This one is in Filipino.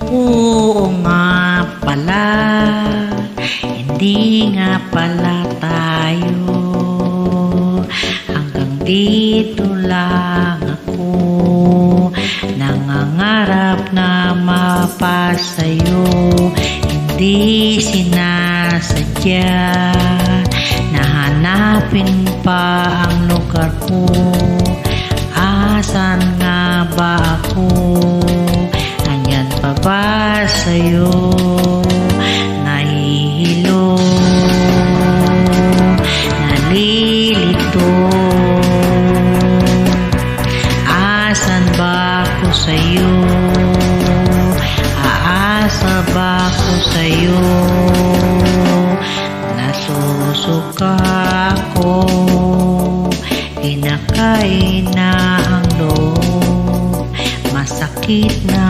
Oo nga pala, hindi nga pala tayo. Hanggang dito lang ako, nangangarap na mapasayo. Hindi sinasadya, nahanapin pa ang lugar ko. Asan nga ba ako? Andyan pa ba sa'yo? Nahihilo, nalilito. Asan ba ako sa'yo? Aasa ba ako sa'yo? Nasusuka ako, kinakain na ang loob, masakit na